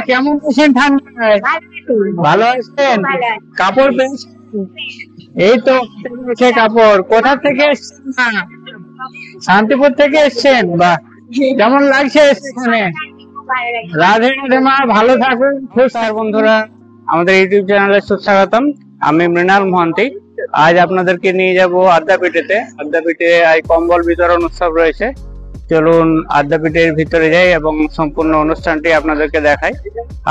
কেমন আছেন ঠান্ডায়? ভালো আছেন? কাপড় পেয়েছেন? এই তো পেয়েছে কাপড়। কোথা থেকে এসছেন? না, শান্তিপুর থেকে এসছেন? বাহ, কেমন লাগছে সেখানে? রাধে রাধে মা, ভালো থাকুন। নমস্কার বন্ধুরা, আমাদের ইউটিউব চ্যানেলে সুস্বাগতম। আমি মৃণাল মহান্তি। আজ আপনাদেরকে নিয়ে যাব আদ্যাপীঠেতে। আদ্যাপীঠে আজ কম্বল বিতরণ উৎসব রয়েছে। চলুন আদ্যাপীঠের ভিতরে যাই এবং সম্পূর্ণ অনুষ্ঠানটি আপনাদেরকে দেখাই।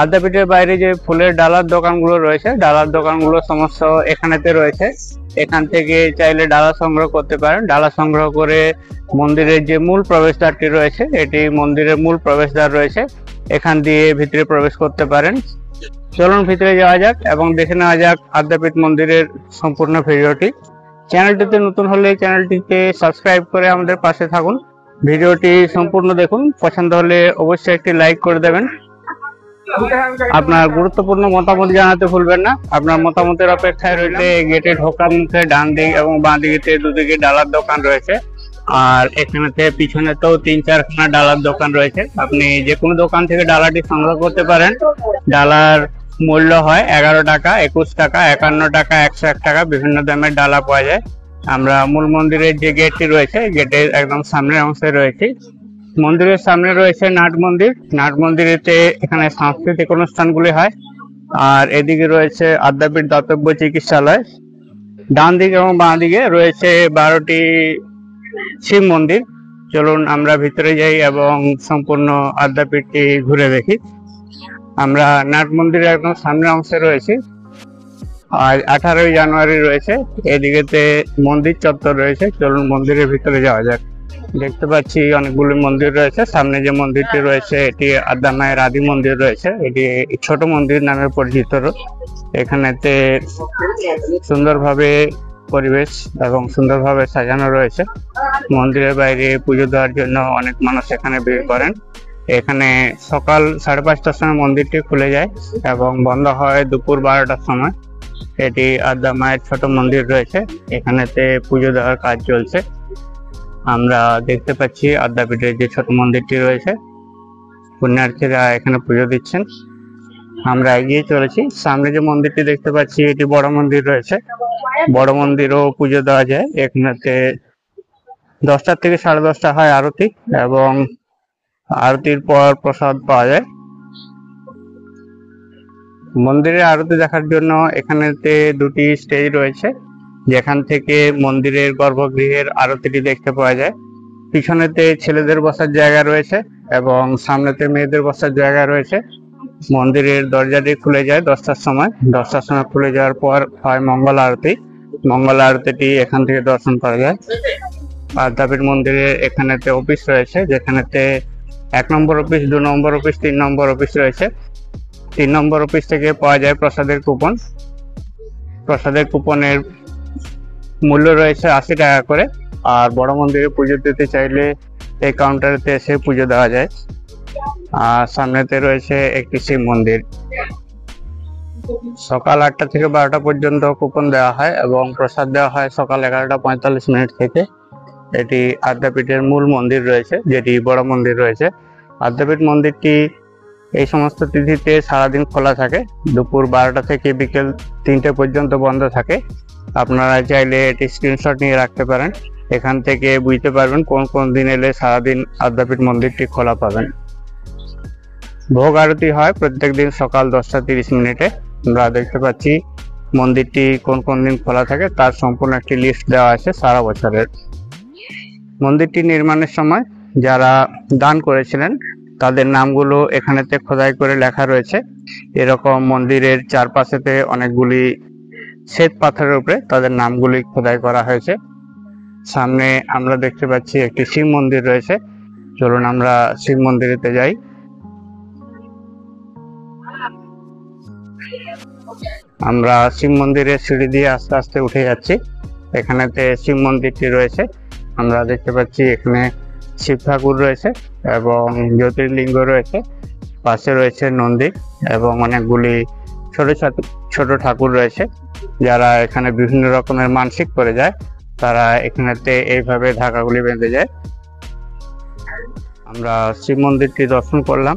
আদ্যাপীঠের বাইরে যে ফুলের ডালার দোকানগুলো রয়েছে, ডালার দোকানগুলো সমস্ত এখানেতে রয়েছে। এখান থেকে চাইলে ডালা সংগ্রহ করতে পারেন। ডালা সংগ্রহ করে মন্দিরের যে মূল প্রবেশদ্বারটি রয়েছে, এটি মন্দিরের মূল প্রবেশদ্বার রয়েছে, এখান দিয়ে ভিতরে প্রবেশ করতে পারেন। চলুন ভিতরে যাওয়া যাক এবং দেখে নেওয়া যাক আদ্যাপীঠ মন্দিরের সম্পূর্ণ ভিডিওটি। চ্যানেলটিতে নতুন হলে চ্যানেলটিকে সাবস্ক্রাইব করে আমাদের পাশে থাকুন। ভিডিওটি সম্পূর্ণ দেখুন, পছন্দ হলে অবশ্যই একটি লাইক করে দেবেন। আপনার গুরুত্বপূর্ণ মতামত জানাতে ভুলবেন না। আপনার মতামতের অপেক্ষায় রইলে গেটে ঢোকার মুখে ডান দিক এবং বাঁ দিকে দুদিকে ডালার দোকান রয়েছে। আর এখানেতে পিছনে তো 3-4খানা ডালার দোকান রয়েছে। আপনি যে কোনো দোকান থেকে ডালাটি সংগ্রহ করতে পারেন। ডালার মূল্য হয় 11 টাকা, 21 টাকা, 51 টাকা, 101 টাকা, বিভিন্ন দামের ডালা পাওয়া যায়। আমরা মূল মন্দিরের যে গেটটি রয়েছে, গেটের একদম সামনের অংশে রয়েছে। মন্দিরের সামনে রয়েছে নাট মন্দির। নাট মন্দিরেতে এখানে সাংস্কৃতিক অনুষ্ঠানগুলি হয়। আর এদিকে রয়েছে আদ্যাপীঠ দাতব্য চিকিৎসালয়। ডান দিকে এবং বাঁ দিকে রয়েছে 12টি শিব মন্দির। চলুন আমরা ভিতরে যাই এবং সম্পূর্ণ আদ্যাপীঠটি ঘুরে দেখি। আমরা নাট মন্দিরের একদম সামনের অংশে রয়েছি। আজ 18ই জানুয়ারি রয়েছে। এদিকেতে মন্দির চত্বর রয়েছে। চলুন মন্দিরের ভিতরে যাওয়া যাক। দেখতে পাচ্ছি অনেকগুলি মন্দির রয়েছে। সামনে যে মন্দিরটি রয়েছে এটি আদ্যা মায়ের আদি মন্দির রয়েছে। এটি ছোট মন্দির নামে পরিচিত। এখানেতে সুন্দরভাবে পরিবেশ এবং সুন্দরভাবে সাজানো রয়েছে। মন্দিরের বাইরে পুজো দেওয়ার জন্য অনেক মানুষ এখানে ভিড় করেন। এখানে সকাল 5:30টার সময় মন্দিরটি খুলে যায় এবং বন্ধ হয় দুপুর 12টার সময়। এটি আদ্যা মায়ের ছোট মন্দির রয়েছে। এখানেতে পুজো দেওয়ার কাজ চলছে। আমরা দেখতে পাচ্ছি আদ্যাপীঠের যে ছোট মন্দিরটি রয়েছে, পুণ্যার্থীরা এখানে পুজো দিচ্ছেন। আমরা এগিয়ে চলেছি। সামনে যে মন্দিরটি দেখতে পাচ্ছি এটি বড় মন্দির রয়েছে। বড় মন্দিরও পুজো দেওয়া যায়। এখানেতে 10টা থেকে 10:30 হয় আরতি এবং আরতির পর প্রসাদ পাওয়া যায়। মন্দিরের আরতি দেখার জন্য এখানেতে 2টি স্টেজ রয়েছে, যেখান থেকে মন্দিরের গর্ভগৃহের আরতিটি দেখতে পাওয়া যায়। পিছনেতে ছেলেদের বসার জায়গা রয়েছে এবং সামনেতে মেয়েদের বসার জায়গা রয়েছে। মন্দিরের দরজাটি খুলে যায় 10টার সময়। 10টার সময় খুলে যাওয়ার পর হয় মঙ্গল আরতি। মঙ্গল আরতিটি এখান থেকে দর্শন করা যায়। আদ্যাপীঠ মন্দিরে এখানেতে অফিস রয়েছে, যেখানেতে 1 নম্বর অফিস, 2 নম্বর অফিস, 3 নম্বর অফিস রয়েছে। 3 নম্বর অফিস থেকে পাওয়া যায় প্রসাদের কুপন। প্রসাদের কুপনের মূল্য রয়েছে 80 টাকা করে। আর বড় মন্দিরে পুজো দিতে চাইলে এই কাউন্টারেতে এসে পুজো দেওয়া যায়। আর সামনেতে রয়েছে একটি শিব মন্দির। সকাল 8টা থেকে 12টা পর্যন্ত কুপন দেওয়া হয় এবং প্রসাদ দেওয়া হয় সকাল 11টা 45 থেকে। এটি আদ্যাপীঠের মূল মন্দির রয়েছে, যেটি বড় মন্দির রয়েছে। আদ্যাপীঠ মন্দিরটি এই সমস্ত তিথিতে সারাদিন খোলা থাকে। দুপুর 12টা থেকে বিকেল 3টে পর্যন্ত বন্ধ থাকে। আপনারা চাইলে এটি স্ক্রিনশট নিয়ে রাখতে পারেন। এখান থেকে বুঝতে পারবেন কোন কোন দিন এলে সারাদিন আদ্যাপীঠ মন্দিরটি খোলা পাবেন। ভোগ আরতি হয় প্রত্যেক দিন সকাল 10টা 30 মিনিটে। আমরা দেখতে পাচ্ছি মন্দিরটি কোন কোন দিন খোলা থাকে তার সম্পূর্ণ একটি লিস্ট দেওয়া আছে সারা বছরের। মন্দিরটি নির্মাণের সময় যারা দান করেছিলেন তাদের নামগুলো এখানেতে খোদাই করে লেখা রয়েছে। এরকম মন্দিরের চারপাশেতে অনেকগুলি শ্বেত পাথরের উপরে তাদের নামগুলি খোদাই করা হয়েছে। সামনে আমরা দেখতে পাচ্ছি একটি শিব মন্দির রয়েছে। চলুন আমরা শিব মন্দিরেতে যাই। আমরা শিব মন্দিরের সিঁড়ি দিয়ে আস্তে আস্তে উঠে যাচ্ছি। এখানেতে শিব মন্দিরটি রয়েছে। আমরা দেখতে পাচ্ছি এখানে শিব ঠাকুর রয়েছে এবং জ্যোতির্লিঙ্গ রয়েছে। পাশে রয়েছে নন্দী এবং অনেকগুলি ছোট ছোট ঠাকুর রয়েছে। যারা এখানে বিভিন্ন রকমের মানসিক করে যায় তারা এখানেতে এইভাবে ধাগাগুলি বেঁধে যায়। আমরা শিব মন্দিরটি দর্শন করলাম।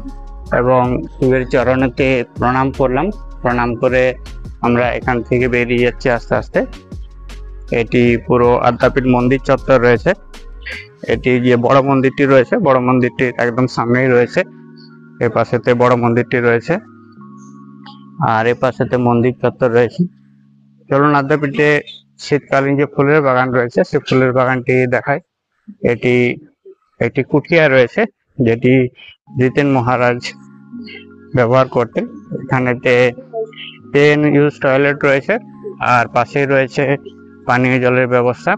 এবং শিবের চরণেতে প্রণাম করলাম। প্রণাম করে আমরা এখান থেকে বেরিয়ে যাচ্ছি আস্তে আস্তে। এটি পুরো আদ্যাপীঠ মন্দির চত্বর রয়েছে। এটি যে বড় মন্দিরটি রয়েছে, বড় মন্দিরটির একদম সামনেই রয়েছে। এ পাশেতে বড় মন্দিরটি রয়েছে আর এ পাশেতে মন্দির চত্বর রয়েছে। চলুন আদ্যাপীঠে শীতকালীন যে ফুলের বাগান রয়েছে সে ফুলের বাগানটি দেখায়। এটি একটি কুঠিয়া রয়েছে যেটি জিতেন মহারাজ ব্যবহার করতেন। এখানেতে 10 ইউজ টয়লেট রয়েছে আর পাশেই রয়েছে পানীয় জলের ব্যবস্থা।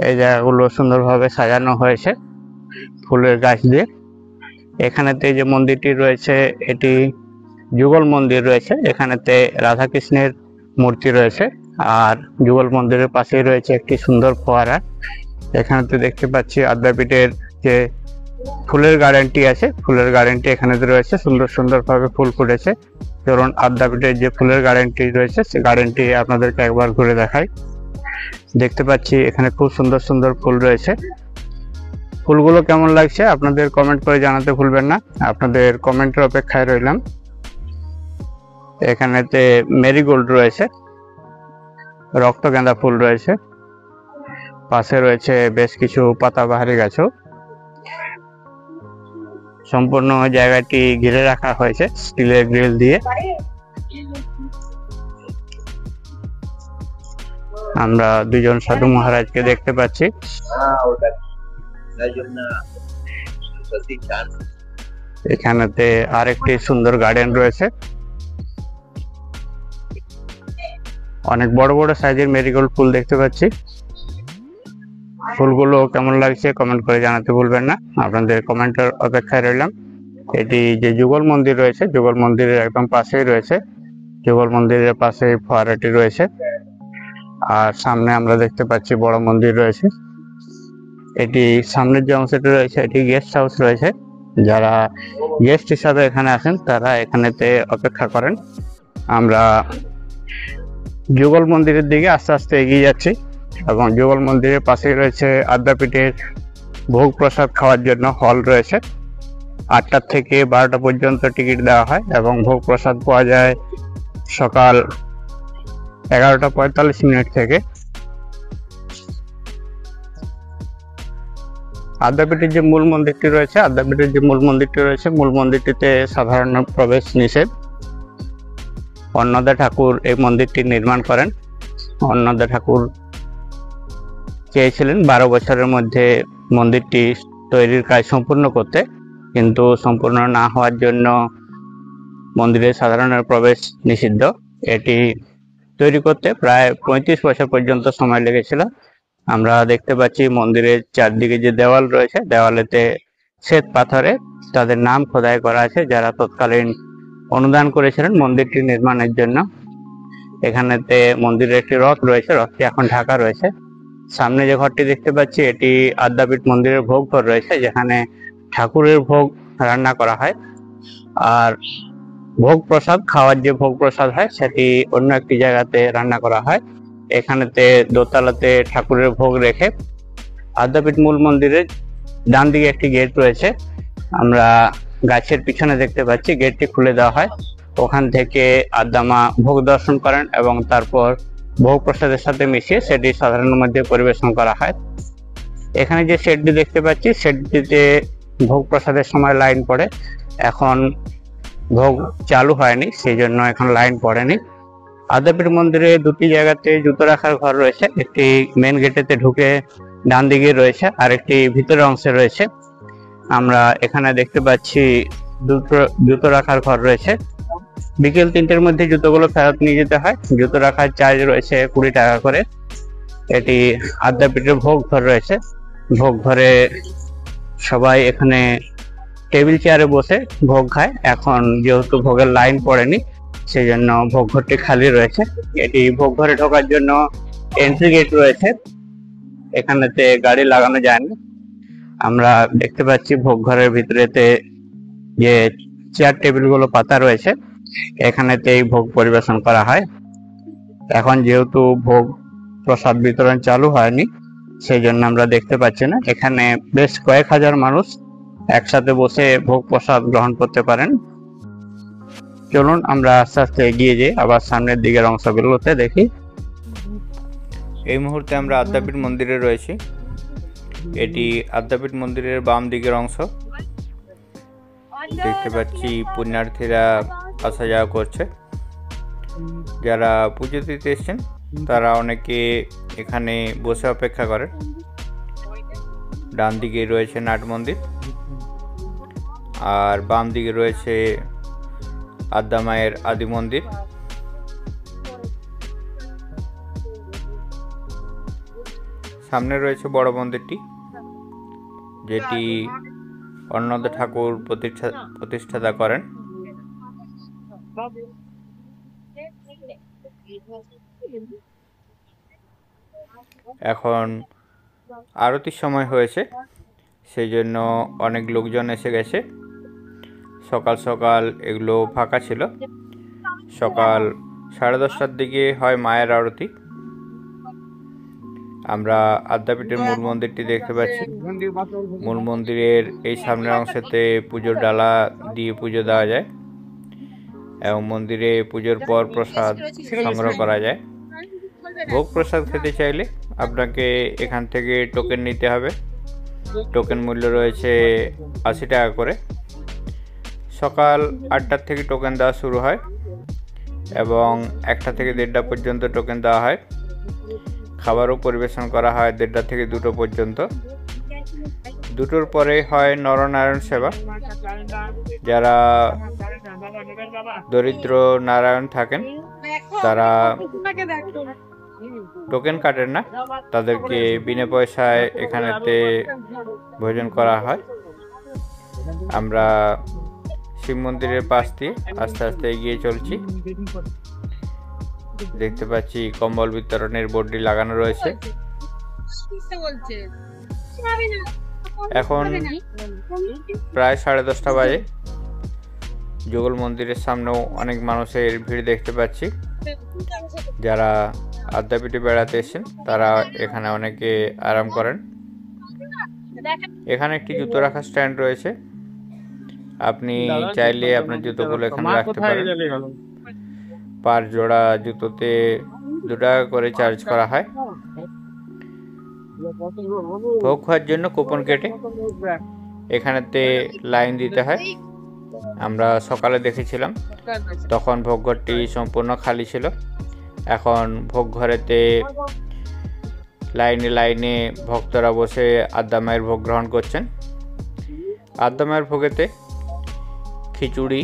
এই জায়গাগুলো সুন্দরভাবে সাজানো হয়েছে ফুলের গাছ দিয়ে। এখানেতে যে মন্দিরটি রয়েছে এটি যুগল মন্দির রয়েছে। এখানেতে রাধাকৃষ্ণের মূর্তি রয়েছে আর যুগল মন্দিরের পাশেই রয়েছে একটি সুন্দর ফোয়ারা। এখানেতে দেখতে পাচ্ছি আদ্যাপীঠের যে ফুলের গার্ডেনটি আছে, ফুলের গার্ডেনটি এখানেতে রয়েছে। সুন্দরভাবে ফুল ফুটেছে। ধরুন আদ্যাপীঠের যে ফুলের গার্ডেনটি রয়েছে সেই গার্ডেনটি আপনাদেরকে একবার ঘুরে দেখাই। দেখতে পাচ্ছি এখানে খুব সুন্দর ফুল রয়েছে। ফুলগুলো কেমন লাগছে আপনাদের কমেন্ট করে জানাতে ভুলবেন না। আপনাদের কমেন্টের অপেক্ষায় রইলাম। এখানেতে মেরিগোল্ড রয়েছে, রক্তগেঁদা ফুল রয়েছে, পাশে রয়েছে বেশ কিছু পাতাবাহারি গাছও। সম্পূর্ণ জায়গাটি ঘিরে রাখা হয়েছে স্টিলের গ্রিল দিয়ে। আমরা দুজন সাধু মহারাজকে দেখতে পাচ্ছি। এখানেতে আরেকটি সুন্দর গার্ডেন রয়েছে। অনেক বড় বড় সাইজের মেরিগোল্ড ফুল দেখতে পাচ্ছি। ফুলগুলো কেমন লাগছে কমেন্ট করে জানাতে ভুলবেন না। আপনাদের কমেন্টের অপেক্ষায় রইলাম। এটি যে যুগল মন্দির রয়েছে, যুগল মন্দিরের একদম পাশেই রয়েছে। যুগল মন্দিরের পাশে ফোয়ারাটি রয়েছে আর সামনে আমরা দেখতে পাচ্ছি বড় মন্দির রয়েছে। এটি সামনের যে অংশটি রয়েছে এটি গেস্ট হাউস রয়েছে। যারা গেস্ট হিসাবে এখানে আসেন তারা এখানেতে অপেক্ষা করেন। আমরা যুগল মন্দিরের দিকে আস্তে আস্তে এগিয়ে যাচ্ছি এবং যুগল মন্দিরের পাশেই রয়েছে আদ্যাপীঠের ভোগ প্রসাদ খাওয়ার জন্য হল রয়েছে। 8টা থেকে 12টা পর্যন্ত টিকিট দেওয়া হয় এবং ভোগ প্রসাদ পাওয়া যায় সকাল 11:45 থেকে। আদ্যাপীঠের যে মূল মন্দিরটি রয়েছে, মূল মন্দিরটিতে সাধারণ প্রবেশ নিষেধ। অন্নদা ঠাকুর এই মন্দিরটি নির্মাণ করেন। অন্নদা ঠাকুর চেয়েছিলেন 12 বছরের মধ্যে মন্দিরটি তৈরির কাজ সম্পূর্ণ করতে, কিন্তু সম্পূর্ণ না হওয়ার জন্য মন্দিরে সাধারণের প্রবেশ নিষিদ্ধ। এটি তৈরি করতে প্রায় 35 বছর পর্যন্ত সময় লেগেছিল। আমরা দেখতে পাচ্ছি মন্দিরের চারদিকে যে দেওয়াল রয়েছে, দেওয়ালেতে শ্বেত পাথরে তাদের নাম খোদাই করা আছে যারা তৎকালীন অনুদান করেছিলেন মন্দিরটি নির্মাণের জন্য। এখানেতে মন্দিরের একটি রথ রয়েছে, রথটি এখন ঢাকা রয়েছে। সামনে যে ঘরটি দেখতে পাচ্ছি এটি আদ্যাপীঠ মন্দিরের ভোগ ঘর রয়েছে, যেখানে ঠাকুরের ভোগ রান্না করা হয় আর ভোগ প্রসাদ খাওয়ার যে ভোগ প্রসাদ হয় সেটি অন্য একটি জায়গাতে রান্না করা হয়। এখানেতে দোতলাতে ঠাকুরের ভোগ রেখে আদ্যাপীঠ মূল মন্দিরের ডান দিকে একটি গেট রয়েছে, আমরা গাছের পিছনে দেখতে পাচ্ছি। গেটটি খুলে দেওয়া হয়, ওখান থেকে আদ্দামা ভোগ দর্শন করেন এবং তারপর ভোগ প্রসাদের সাথে মিশিয়ে সেটি সাধারণের মধ্যে পরিবেশন করা হয়। এখানে যে শেডটি দেখতে পাচ্ছি শেডটিতে ভোগ প্রসাদের সময় লাইন পড়ে। এখন ভোগ চালু হয়নি, সেই জন্য এখন লাইন পড়েনি। আদ্যাপীঠ মন্দিরে দুটি জায়গাতে জুতো রাখার ঘর রয়েছে, একটি মেন গেটেতে ঢুকে ডান দিকে রয়েছে আর একটি ভিতরের অংশে রয়েছে। আমরা এখানে দেখতে পাচ্ছি দুটো জুতো রাখার ঘর রয়েছে। বিকেল 3টের মধ্যে জুতোগুলো ফেরত নিয়ে যেতে হয়। জুতো রাখার চার্জ রয়েছে 20 টাকা করে। এটি আদ্যাপীঠের ভোগ ঘর রয়েছে। ভোগ ঘরে সবাই এখানে টেবিল চেয়ারে বসে ভোগ খায়। এখন যেহেতু ভোগের লাইন পড়েনি সেই জন্য ভোগ ঘরটি খালি রয়েছে। এটি ভোগ ঘরে ঢোকার জন্য এন্ট্রি গেট রয়েছে, এখানেতে গাড়ি লাগানো যায় না। আমরা দেখতে পাচ্ছি ভোগ ঘরের ভিতরেতে যে চেয়ার টেবিল গুলো পাতা রয়েছে এখানেতেই ভোগ পরিবেশন করা হয়। এখন যেহেতু ভোগ প্রসাদ বিতরণ চালু হয়নি সেই জন্য আমরা দেখতে পাচ্ছি না। এখানে বেশ কয়েক হাজার মানুষ একসাথে বসে ভোগ প্রসাদ গ্রহণ করতে পারেন। চলুন আমরা আস্তে আস্তে এগিয়ে যাই, আবার সামনের দিকের অংশগুলোতে দেখি। এই মুহূর্তে আমরা আদ্যাপীঠ মন্দিরে রয়েছি। এটি আদ্যাপীঠ মন্দিরের বাম দিকের অংশ। দেখতে পাচ্ছি পুণ্যার্থীরা আসা যাওয়া করছে। যারা পুজো দিতে এসছেন তারা অনেকে এখানে বসে অপেক্ষা করেন। ডান দিকে রয়েছে নাট মন্দির, আর বাম দিকে রয়েছে আদ্যা মায়ের আদি মন্দির। সামনে রয়েছে বড় মন্দিরটি, যেটি অন্নদা ঠাকুর প্রতিষ্ঠাতা করেন। এখন আরতির সময় হয়েছে, সেই জন্য অনেক লোকজন এসে গেছে। সকাল সকাল এগুলো ফাঁকা ছিল। সকাল 10:30টার দিকে হয় মায়ের আরতি। আমরা আদ্যাপীঠের মূল মন্দিরটি দেখতে পাচ্ছি। মূল মন্দিরের এই সামনের অংশেতে পুজোর ডালা দিয়ে পুজো দেওয়া যায় এবং মন্দিরে পুজোর পর প্রসাদ সংগ্রহ করা যায়। ভোগ প্রসাদ খেতে চাইলে আপনাকে এখান থেকে টোকেন নিতে হবে। টোকেন মূল্য রয়েছে 80 টাকা করে। সকাল 8টার থেকে টোকেন দেওয়া শুরু হয় এবং 1টা থেকে 1:30টা পর্যন্ত টোকেন দেওয়া হয়। খাবারও পরিবেশন করা হয় 1:30টা থেকে 2টো পর্যন্ত। 2টোর পরে হয় নরনারায়ণ সেবা। যারা দরিদ্র নারায়ণ থাকেন তারা টোকেন কাটেন না, তাদেরকে বিনা পয়সায় এখানেতে ভোজন করা হয়। আমরা শিব মন্দিরের পাশ দিয়ে আস্তে আস্তে এগিয়ে চলছি। দেখতে পাচ্ছি কম্বল বিতরণের বোর্ডটি লাগানো রয়েছে। এখন প্রায় 10:30টা বাজে। যুগল মন্দিরের সামনেও অনেক মানুষের ভিড় দেখতে পাচ্ছি। যারা আদ্যাপীঠে বেড়াতে এসেছেন তারা এখানে অনেকে আরাম করেন। এখানে একটি জুতো রাখার স্ট্যান্ড রয়েছে। আপনি চাইলে আপনার জুতোগুলো এখানে রাখতে পারেন। পার জোড়া জুতোতে 2 টাকা করে চার্জ করা হয়। ভোগ খাওয়ার জন্য কুপন কেটে এখানেতে লাইন দিতে হয়। আমরা সকালে দেখেছিলাম, তখন ভোগ ঘরটি সম্পূর্ণ খালি ছিল। এখন ভোগ ঘরেতে লাইনে লাইনে ভক্তরা বসে আদ্যা মায়ের ভোগ গ্রহণ করছেন। আদ্যা মায়ের ভোগেতে খিচুড়ি,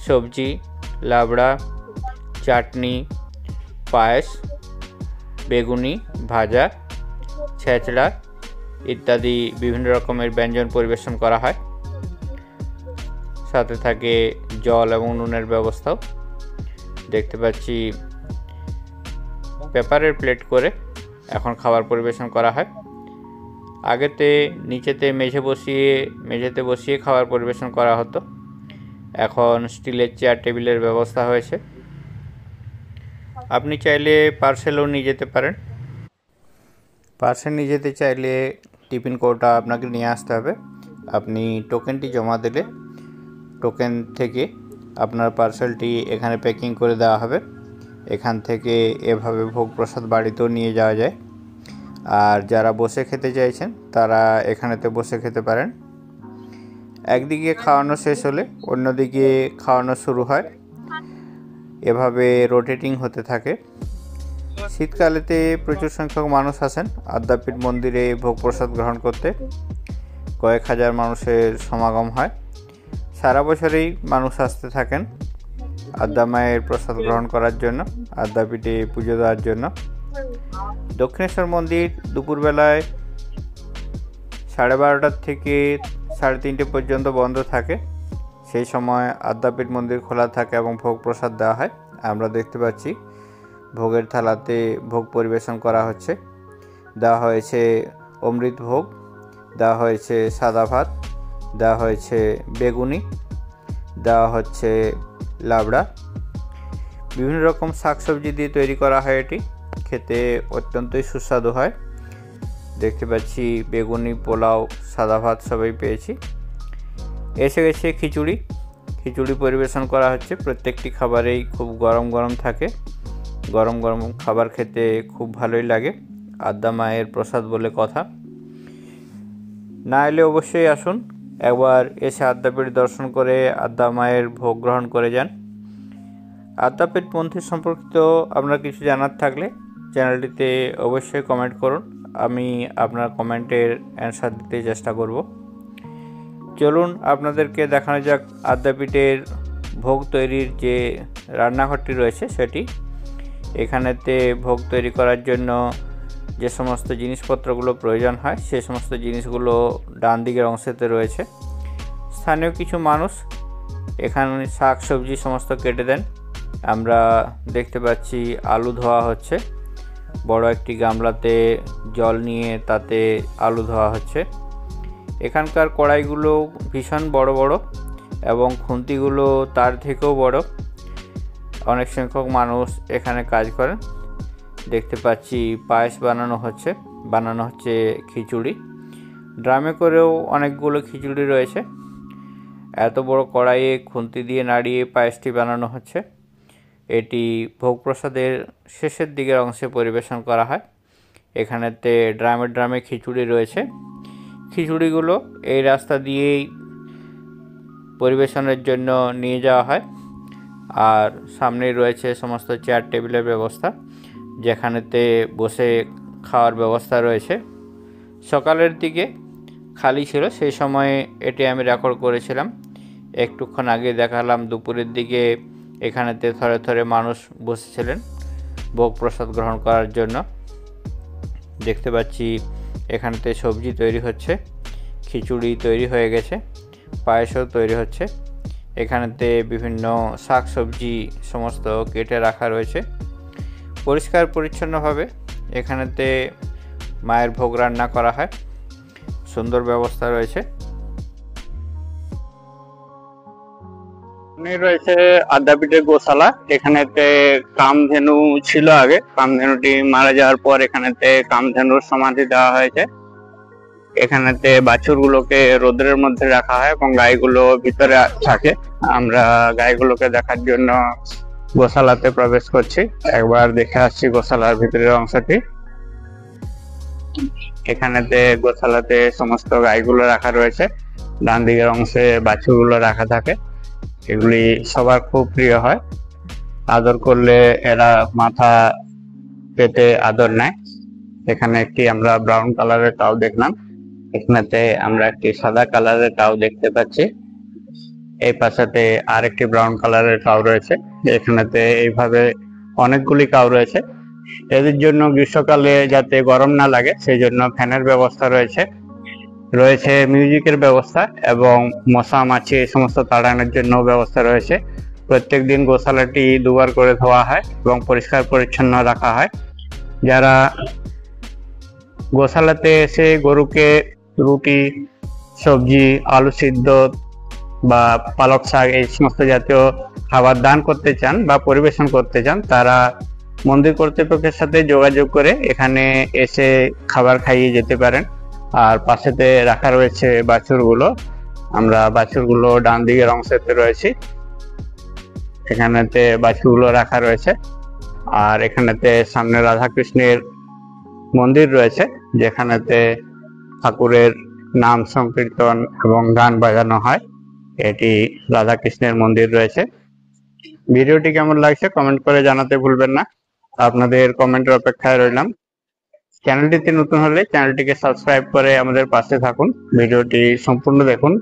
সবজি, লাবড়া, চাটনি, পায়েস, বেগুনি, ভাজা, ছেঁচড়া ইত্যাদি বিভিন্ন রকমের ব্যঞ্জন পরিবেশন করা হয়। সাথে থাকে জল এবং নুনের ব্যবস্থাও। দেখতে পাচ্ছি পেপারের প্লেট করে এখন খাবার পরিবেশন করা হয়। আগেতে নিচেতে মেঝেতে বসিয়ে খাবার পরিবেশন করা হতো। এখন স্টিলের চেয়ার টেবিলের ব্যবস্থা হয়েছে। আপনি চাইলে পার্সেলও নিয়ে যেতে পারেন। পার্সেল নিয়ে যেতে চাইলে টিফিন কৌটা আপনাকে নিয়ে আসতে হবে। আপনি টোকেনটি জমা দিলে টোকেন থেকে আপনার পার্সেলটি এখানে প্যাকিং করে দেওয়া হবে। এখান থেকে এভাবে ভোগ প্রসাদ বাড়িতেও নিয়ে যাওয়া যায়। আর যারা বসে খেতে চাইছেন তারা এখানেতে বসে খেতে পারেন। একদিকে খাওয়ানো শেষ হলে অন্যদিকে খাওয়ানো শুরু হয়। এভাবে রোটেটিং হতে থাকে। শীতকালেতে প্রচুর সংখ্যক মানুষ আসেন আদ্যাপীঠ মন্দিরে ভোগ প্রসাদ গ্রহণ করতে। কয়েক হাজার মানুষের সমাগম হয়। সারা বছরেই মানুষ আসতে থাকেন আদ্যা মায়ের প্রসাদ গ্রহণ করার জন্য, আদ্যাপীঠে পুজো দেওয়ার জন্য। দক্ষিণেশ্বর মন্দির দুপুরবেলায় 12:30 থেকে 3:30 পর্যন্ত বন্ধ থাকে। সেই সময় আদ্যাপীঠ মন্দির খোলা থাকে এবং ভোগ প্রসাদ দেওয়া হয়। আমরা দেখতে পাচ্ছি ভোগের থালাতে ভোগ পরিবেশন করা হচ্ছে। দেওয়া হয়েছে অমৃত ভোগ, দেওয়া হয়েছে সাদা ভাত, দেওয়া হয়েছে বেগুনি, দেওয়া হচ্ছে লাবড়া। বিভিন্ন রকম শাকসবজি দিয়ে তৈরি করা হয়। এটি খেতে অত্যন্তই সুস্বাদু হয়। দেখতে পাচ্ছি বেগুনি পোলাও সাদা ভাত সবাই পেয়েছি। এসে গেছে খিচুড়ি। খিচুড়ি পরিবেশন করা হচ্ছে। প্রত্যেকটি খাবারেই খুব গরম গরম থাকে। গরম গরম খাবার খেতে খুব ভালোই লাগে। আদ্যা মায়ের প্রসাদ বলে কথা। না এলে অবশ্যই আসুন, একবার এসে আদ্যাপীঠ দর্শন করে আদ্যা মায়ের ভোগ গ্রহণ করে যান। আদ্যাপীঠ মন্দির সম্পর্কিত আপনার কিছু জানার থাকলে চ্যানেলটিতে অবশ্যই কমেন্ট করুন, আমি আপনার কমেন্টের অ্যান্সার দিতে চেষ্টা করব। চলুন আপনাদেরকে দেখানো যাক আদ্যাপীঠের ভোগ তৈরির যে রান্নাঘরটি রয়েছে সেটি। এখানেতে ভোগ তৈরি করার জন্য যে সমস্ত জিনিসপত্রগুলো প্রয়োজন হয় সে সমস্ত জিনিসগুলো ডান দিকের অংশেতে রয়েছে। স্থানীয় কিছু মানুষ এখানে শাক সবজি সমস্ত কেটে দেন। আমরা দেখতে পাচ্ছি আলু ধোয়া হচ্ছে। বড় একটি গামলাতে জল নিয়ে তাতে আলু ধোয়া হচ্ছে। এখানকার কড়াইগুলো ভীষণ বড় বড় এবং খুন্তিগুলো তার থেকেও বড়। অনেক সংখ্যক মানুষ এখানে কাজ করেন। দেখতে পাচ্ছি পায়েস বানানো হচ্ছে খিচুড়ি। ড্রামে করেও অনেকগুলো খিচুড়ি রয়েছে। এত বড় কড়াইয়ে খুন্তি দিয়ে নাড়িয়ে পায়েসটি বানানো হচ্ছে। এটি ভোগ প্রসাদের শেষের দিকের অংশে পরিবেশন করা হয়। এখানেতে ড্রামে ড্রামে খিচুড়ি রয়েছে। খিচুড়িগুলো এই রাস্তা দিয়েই পরিবেশনের জন্য নিয়ে যাওয়া হয়। আর সামনেই রয়েছে সমস্ত চেয়ার টেবিলের ব্যবস্থা, যেখানেতে বসে খাওয়ার ব্যবস্থা রয়েছে। সকালের দিকে খালি ছিল, সেই সময়ে এটি আমি রেকর্ড করেছিলাম। একটুক্ষণ আগে দেখালাম দুপুরের দিকে এখানেতে থরে থরে মানুষ বসেছিলেন ভোগ প্রসাদ গ্রহণ করার জন্য। দেখতে পাচ্ছি এখানেতে সবজি তৈরি হচ্ছে, খিচুড়ি তৈরি হয়ে গেছে, পায়েসও তৈরি হচ্ছে। এখানেতে বিভিন্ন শাক সবজি সমস্ত কেটে রাখা রয়েছে। পরিষ্কার পরিচ্ছন্নভাবে এখানেতে মায়ের ভোগ রান্না করা হয়। সুন্দর ব্যবস্থা রয়েছে। রয়েছে আদ্যাপীঠের গোশালা। এখানেতে কামধেনু ছিল আগে, কামধেনুটি মারা যাওয়ার পর এখানেতে কামধেনুর সমাধি দেওয়া হয়েছে। এখানেতে বাছুরগুলোকে রোদ্রের মধ্যে রাখা হয় এবং গাইগুলো ভিতরে থাকে। আমরা গাইগুলোকে দেখার জন্য গোশালাতে প্রবেশ করছি। একবার দেখে আসছি গোশালার ভিতরের অংশটি। এখানেতে গোশালাতে সমস্ত গাইগুলো রাখা রয়েছে। ডান দিকের অংশে বাছুরগুলো রাখা থাকে। এগুলি সবার খুব প্রিয় হয়। আদর করলে এরা মাথা পেতে আদর নেয়। এখানে একটি আমরা ব্রাউন কালারের কাউ দেখলাম। এখানেতে আমরা একটি সাদা কালারের কাউ দেখতে পাচ্ছি। এই পাশেতে আরেকটি ব্রাউন কালারের কাউ রয়েছে। এখানেতে এইভাবে অনেকগুলি কাউ রয়েছে। এদের জন্য গ্রীষ্মকালে যাতে গরম না লাগে সেই জন্য ফ্যানের ব্যবস্থা রয়েছে। রয়েছে মিউজিকের ব্যবস্থা এবং মশা মাছি এই সমস্ত তাড়ানোর জন্য ব্যবস্থা রয়েছে। প্রত্যেক দিন গোশালাটি দুবার করে ধোয়া হয় এবং পরিষ্কার পরিচ্ছন্ন রাখা হয়। যারা গোশালাতে এসে গরুকে রুটি, সবজি, আলু সিদ্ধ বা পালক শাক এই সমস্ত জাতীয় খাবার দান করতে চান বা পরিবেশন করতে চান, তারা মন্দির কর্তৃপক্ষের সাথে যোগাযোগ করে এখানে এসে খাবার খাইয়ে যেতে পারেন। আর পাশেতে রাখা রয়েছে বাছুরগুলো। আমরা বাছুরগুলো ডান দিকের অংশেতে রয়েছি। এখানেতে বাছুরগুলো রাখা রয়েছে। আর এখানেতে সামনে রাধাকৃষ্ণের মন্দির রয়েছে, যেখানেতে ঠাকুরের নাম সংকীর্তন এবং গান বাজানো হয়। এটি রাধাকৃষ্ণের মন্দির রয়েছে। ভিডিওটি কেমন লাগছে কমেন্ট করে জানাতে ভুলবেন না। আপনাদের কমেন্টের অপেক্ষায় রইলাম। চ্যানেলটিতে নতুন হলে চ্যানেলটিকে সাবস্ক্রাইব করে আমাদের পাশে থাকুন। ভিডিওটি সম্পূর্ণ দেখুন।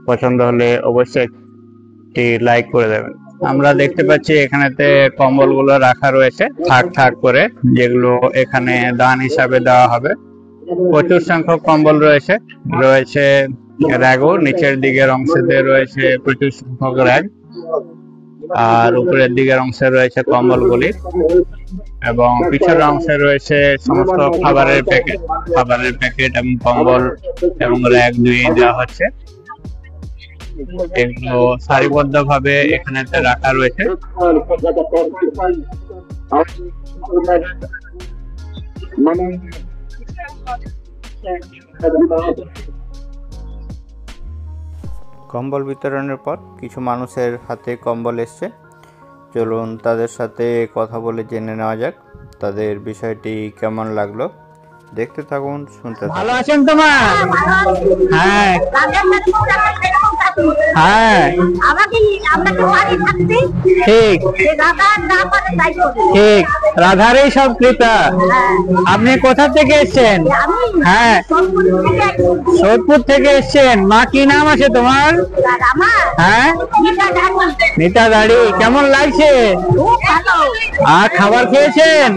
পছন্দ হলে অবশ্যই একটি লাইক করে দেবেন। আমরা দেখতে পাচ্ছি এখানেতে কম্বলগুলো রাখা রয়েছে থাক থাক করে, যেগুলো এখানে দান হিসাবে দেওয়া হবে। প্রচুর সংখ্যক কম্বল রয়েছে। রয়েছে র্যাগও, নিচের দিকের অংশেতে রয়েছে প্রচুর সংখ্যক র্যাগ। আর উপরের দিকের অংশে রয়েছে কম্বলগুলি এবং পিছনের অংশে রয়েছে সমস্ত খাবারের প্যাকেট এবং কম্বল এবং র্যাগ ধুয়ে দেওয়া হচ্ছে। এগুলো সারিবদ্ধ ভাবে এখানেতে রাখা রয়েছে। কম্বল বিতরণের পর কিছু মানুষের হাতে কম্বল এসছে, চলুন তাদের সাথে কথা বলে জেনে নেওয়া যাক তাদের বিষয়টি কেমন লাগলো। দেখতে থাকুন, শুনতে ভালো থাকুন। আছেন তোমার? হ্যাঁ হ্যাঁ ঠিক ঠিক, রাধারই সব কৃপা। আপনি কোথা থেকে এসেছেন? হ্যাঁ, সোদপুর থেকে এসেছেন। মা, কি নাম আছে তোমার? হ্যাঁ, নিতা দাড়ি। কেমন লাগছে? আর খাবার খেয়েছেন?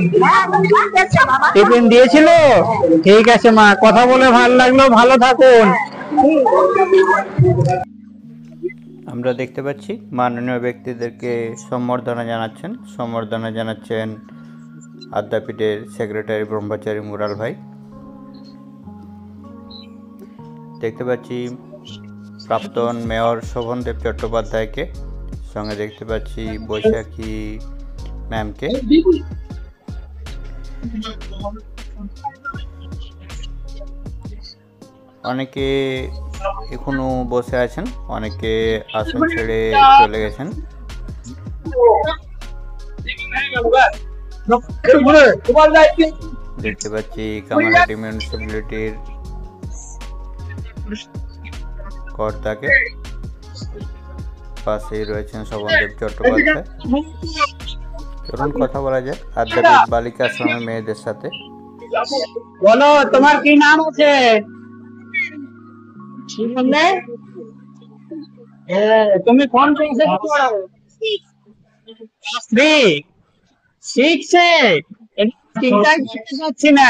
টিফিন দিয়েছিল? ঠিক আছে মা, কথা বলে ভালো লাগলো, ভালো থাকুন। আমরা দেখতে পাচ্ছি মাননীয় ব্যক্তিদেরকে সম্বর্ধনা জানাচ্ছেন আদ্যাপীঠের সেক্রেটারি ব্রহ্মচারী মুরাল ভাই। দেখতে পাচ্ছি প্রাক্তন মেয়র শোভনদেব চট্টোপাধ্যায়কে, সঙ্গে দেখতে পাচ্ছি বৈশাখী ম্যামকে। অনেকে এখনো বসে আছেন, অনেকে আসন ছেড়ে চলে গেছেন। দেখতে পাচ্ছি কামারহাটি মিউনিসিপ্যালিটির কর্তাকে, পাশেই রয়েছেন শোভনদেব চট্টোপাধ্যায়। চলুন কথা বলা যাক আদ্যাপীঠ বালিকা আশ্রমের মেয়েদের সাথে। বলো, তোমার কি নাম আছে? কি বললে? তুমি কোন ক্লাসে পড়ো? শিখছে? ঠিকঠাক দেখতে পাচ্ছি না।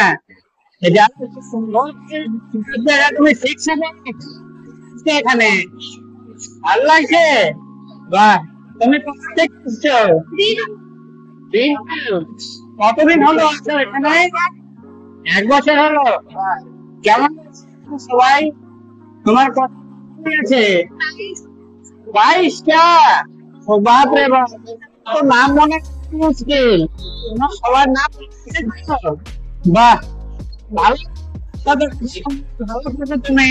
তুমি শিখছে এখানে? ভালো লাগছে? বাহ, তুমি কোথা থেকে এসছো? কতদিন হলো আছো এখানে? 1 বছর হলো। কেমন সবাই? তোমার কত আছে? 22টা? ও বাপ রে বাপ, তো নাম মনে মুশকিল। তোমার সবার নাম? বাহ, ভালো। ভালো করে তুমি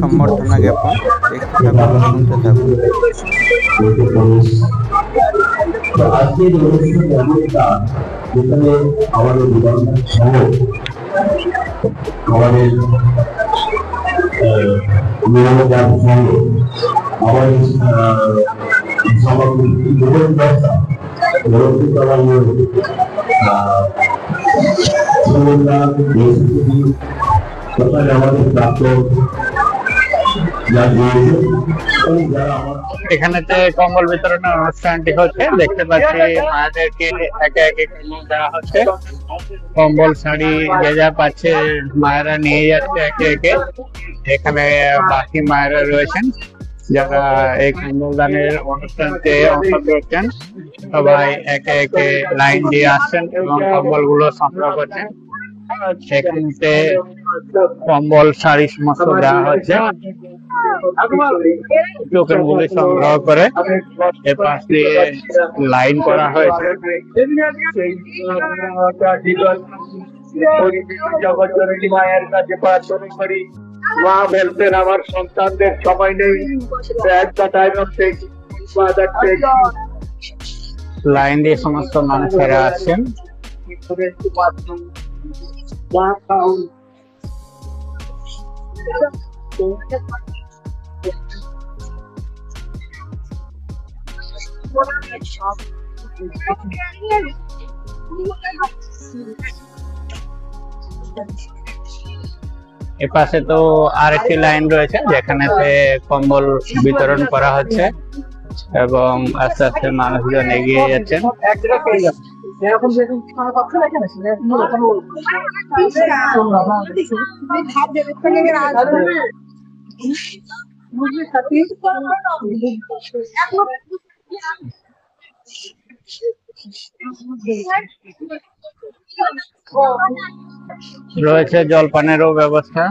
সম্বর্ধনা জ্ঞাপন দেখতে থাকুন, শুনতে থাকুন। আজকের অনুষ্ঠান ব্যবস্থা, যেখানে আমাদের বিধানসভা সহ আমাদের নিরাপত্তার সঙ্গে আমাদের সভাপতি ব্যবস্থা আমাদের প্রাপ্ত এখানেতে কম্বল বিতরণের অনুষ্ঠানটি হচ্ছে। দেখতে পাচ্ছি মায়েদেরকে একে একে কম্বল দেওয়া হচ্ছে। কম্বল, শাড়ি যে যা পাচ্ছে মায়েরা নিয়ে যাচ্ছে একে একে। এখানে বাকি মায়েরা রয়েছেন যারা এই কম্বল দানের অনুষ্ঠানকে অংশ করছেন। সবাই একে একে লাইন দিয়ে আসছেন এবং কম্বল গুলো সংগ্রহ করছেন। সেখানে কম্বল, শাড়ি সমস্ত দেওয়া হচ্ছে। টোকেন গুলি সংগ্রহ করে এর পাশ দিয়ে লাইন করা হয়েছে। মায়ের কাছে প্রার্থনা করি, মা বলতেন আমার সন্তানদের সময় নেই, একটা টাইম হচ্ছে লাইন দিয়ে সমস্ত মানুষেরা আসছেন। এপাশে তো আরেকটি লাইন রয়েছে যেখানে কম্বল বিতরণ করা হচ্ছে এবং আস্তে আস্তে মানুষজন এগিয়ে যাচ্ছেন। রয়েছে জলপানেরও ব্যবস্থা।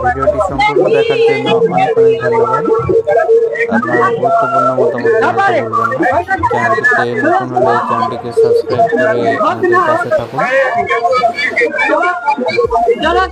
ভিডিওটি সম্পূর্ণ দেখার জন্য অনেক অনেক ধন্যবাদ। আপনার গুরুত্বপূর্ণ মতামত জানাতে ভুলবেন না। চ্যানেলটিতে নতুন হলে চ্যানেলটিকে সাবস্ক্রাইব করে আমাদের পাশে থাকুন। চলো